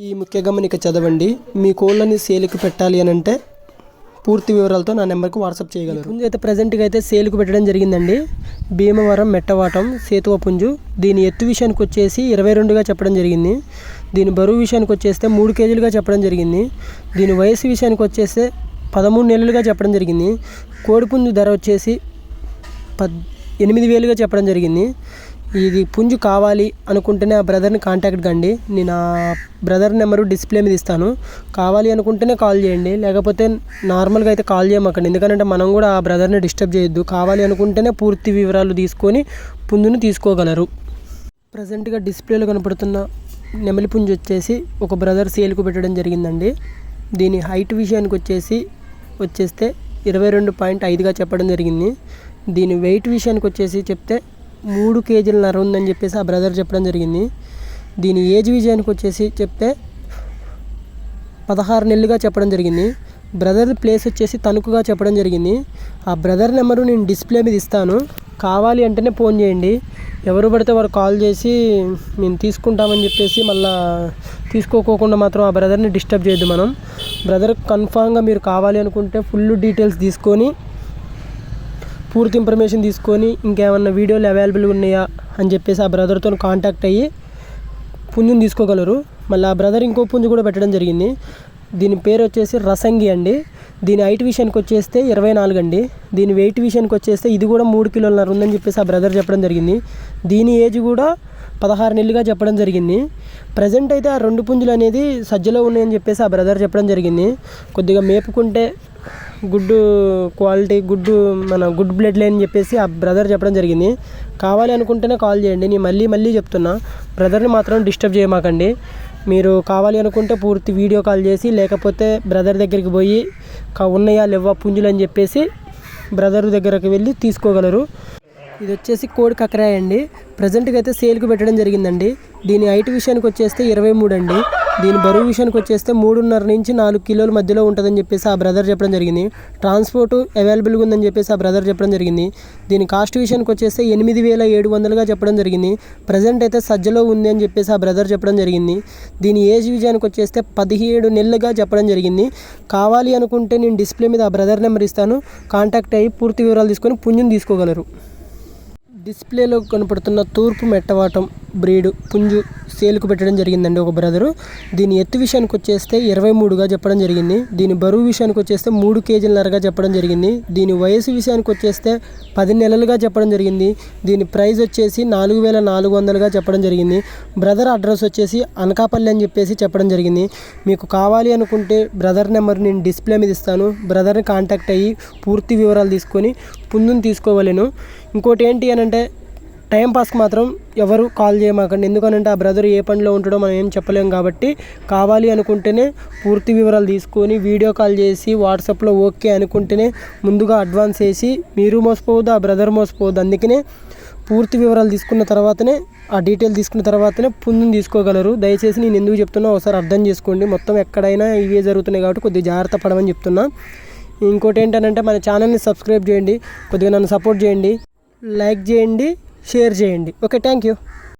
ఈ ముఖ్య గమనిక చదవండి. మీ కోళ్ళని సేల్కి పెట్టాలి అని అంటే పూర్తి వివరాలతో నా నెంబర్కి వాట్సాప్ చేయగలరు. పుంజు అయితే ప్రజెంట్గా అయితే సేల్కి పెట్టడం జరిగిందండి. భీమవరం మెట్టవాటం సేతువ పుంజు. దీని ఎత్తు విషయానికి వచ్చేసి 22గా చెప్పడం జరిగింది. దీని బరువు విషయానికి వచ్చేస్తే 3 కేజీలుగా చెప్పడం జరిగింది. దీని వయసు విషయానికి వచ్చేస్తే 13 నెలలుగా చెప్పడం జరిగింది. కోడిపుంజు ధర వచ్చేసి 8,000గా చెప్పడం జరిగింది. ఇది పుంజు కావాలి అనుకుంటేనే ఆ బ్రదర్ని కాంటాక్ట్ కండి. నేను ఆ బ్రదర్ నెంబరు డిస్ప్లే మీద ఇస్తాను. కావాలి అనుకుంటేనే కాల్ చేయండి, లేకపోతే నార్మల్గా అయితే కాల్ చేయమాకండి. ఎందుకంటే మనం కూడా ఆ బ్రదర్ని డిస్టర్బ్ చేయొద్దు. కావాలి అనుకుంటేనే పూర్తి వివరాలు తీసుకొని పుంజును తీసుకోగలరు. ప్రజెంట్గా డిస్ప్లేలో కనపడుతున్న నెమలి పుంజు వచ్చేసి ఒక బ్రదర్ సేల్కు పెట్టడం జరిగిందండి. దీని హైట్ విషయానికి వచ్చేస్తే 22.5గా చెప్పడం జరిగింది. దీని వెయిట్ విషయానికి వచ్చేసి చెప్తే 3 కేజీలన్నర ఉందని చెప్పేసి ఆ బ్రదర్ చెప్పడం జరిగింది. దీని ఏజ్ విషయానికి వచ్చేసి చెప్తే 16 నెలలుగా చెప్పడం జరిగింది. బ్రదర్ ప్లేస్ వచ్చేసి తణుకుగా చెప్పడం జరిగింది. ఆ బ్రదర్ నెంబరు నేను డిస్ప్లే మీద ఇస్తాను. కావాలి అంటేనే ఫోన్ చేయండి. ఎవరు పడితే వారు కాల్ చేసి మేము తీసుకుంటామని చెప్పేసి మళ్ళీ తీసుకోకుండా మాత్రం ఆ బ్రదర్ని డిస్టర్బ్ చేయొద్దు. మనం బ్రదర్ కన్ఫామ్గా మీరు కావాలి అనుకుంటే ఫుల్ డీటెయిల్స్ తీసుకొని పూర్తి ఇన్ఫర్మేషన్ తీసుకొని ఇంకేమన్నా వీడియోలు అవైలబుల్గా ఉన్నాయా అని చెప్పేసి ఆ బ్రదర్తో కాంటాక్ట్ అయ్యి పుంజుని తీసుకోగలరు. మళ్ళీ ఆ బ్రదర్ ఇంకో పుంజు కూడా పెట్టడం జరిగింది. దీని పేరు వచ్చేసి రసంగి అండి. దీని హైట్ విషయానికి వచ్చేస్తే 24 అండి. దీని వెయిట్ విషయానికి వచ్చేస్తే ఇది కూడా 3 కిలోలన్నర ఉందని చెప్పేసి ఆ బ్రదర్ చెప్పడం జరిగింది. దీని ఏజ్ కూడా 16 నెలలుగా చెప్పడం జరిగింది. ప్రజెంట్ అయితే ఆ 2 పుంజులు అనేది సజ్జలో ఉన్నాయని చెప్పేసి ఆ బ్రదర్ చెప్పడం జరిగింది. కొద్దిగా మేపుకుంటే good quality good blood line అని చెప్పేసి ఆ బ్రదర్ చెప్పడం జరిగింది. కావాలి అనుకుంటేనే కాల్ చేయండి. నేను మళ్ళీ చెప్తున్నా, బ్రదర్ని మాత్రం డిస్టర్బ్ చేయమాకండి. మీరు కావాలి అనుకుంటే పూర్తి వీడియో కాల్ చేసి, లేకపోతే బ్రదర్ దగ్గరికి పోయి ఉన్నాయా లేవా పుంజులు అని చెప్పేసి బ్రదర్ దగ్గరకు వెళ్ళి తీసుకోగలరు. ఇది వచ్చేసి కోడి కకరాయ అండి. ప్రజెంట్గా అయితే సేల్కి పెట్టడం జరిగిందండి. దీని హైట్ విషయానికి వచ్చేస్తే 23 అండి. దీని బరువు విషయానికి వచ్చేస్తే 3.5 నుంచి 4 కిలోల మధ్యలో ఉంటుందని చెప్పేసి ఆ బ్రదర్ చెప్పడం జరిగింది. ట్రాన్స్పోర్ట్ అవైలబుల్గా ఉందని చెప్పేసి ఆ బ్రదర్ చెప్పడం జరిగింది. దీని కాస్ట్ విషయానికి వచ్చేస్తే 8,700గా చెప్పడం జరిగింది. ప్రజెంట్ అయితే సజ్జలో ఉంది అని చెప్పేసి ఆ బ్రదర్ చెప్పడం జరిగింది. దీని ఏజ్ విషయానికి వచ్చేస్తే 17 నెలలుగా చెప్పడం జరిగింది. కావాలి అనుకుంటే నేను డిస్ప్లే మీద ఆ బ్రదర్ నెంబర్ ఇస్తాను. కాంటాక్ట్ అయ్యి పూర్తి వివరాలు తీసుకొని పుంజుని తీసుకోగలరు. డిస్ప్లేలో కనపడుతున్న తూర్పు మెట్టవాటం బ్రీడు పుంజు సేల్కు పెట్టడం జరిగిందండి ఒక బ్రదరు. దీని ఎత్తు విషయానికి వచ్చేస్తే 23గా చెప్పడం జరిగింది. దీని బరువు విషయానికి వచ్చేస్తే 3 కేజీలన్నరగా చెప్పడం జరిగింది. దీని వయసు విషయానికి వచ్చేస్తే 10 నెలలుగా చెప్పడం జరిగింది. దీని ప్రైస్ వచ్చేసి 4,400గా చెప్పడం జరిగింది. బ్రదర్ అడ్రస్ వచ్చేసి అనకాపల్లి అని చెప్పేసి చెప్పడం జరిగింది. మీకు కావాలి అనుకుంటే బ్రదర్ నెంబర్ నేను డిస్ప్లే మీద ఇస్తాను. బ్రదర్ని కాంటాక్ట్ అయ్యి పూర్తి వివరాలు తీసుకొని పుంజుని తీసుకోవాలను. ఇంకోటి ఏంటి అని అంటే టైంపాస్కి మాత్రం ఎవరు కాల్ చేయమాకండి. ఎందుకనంటే ఆ బ్రదర్ ఏ పనిలో ఉంటాడో మనం ఏం చెప్పలేం. కాబట్టి కావాలి అనుకుంటేనే పూర్తి వివరాలు తీసుకొని వీడియో కాల్ చేసి వాట్సాప్లో ఓకే అనుకుంటేనే ముందుగా అడ్వాన్స్ వేసి మీరు మోసపోవద్దు, ఆ బ్రదర్ మోసపోవద్దు. అందుకనే పూర్తి వివరాలు తీసుకున్న తర్వాతనే ఆ డీటెయిల్ తీసుకున్న తర్వాతనే పుంజుని తీసుకోగలరు. దయచేసి నేను ఎందుకు చెప్తున్నా ఒకసారి అర్థం చేసుకోండి. మొత్తం ఎక్కడైనా ఇవే జరుగుతున్నాయి కాబట్టి కొద్దిగా జాగ్రత్త పడమని చెప్తున్నా. ఇంకోటి ఏంటంటే మన ఛానల్ని సబ్స్క్రైబ్ చేయండి, కొద్దిగా నన్ను సపోర్ట్ చేయండి, లైక్ చేయండి, షేర్ చేయండి. Okay, thank you.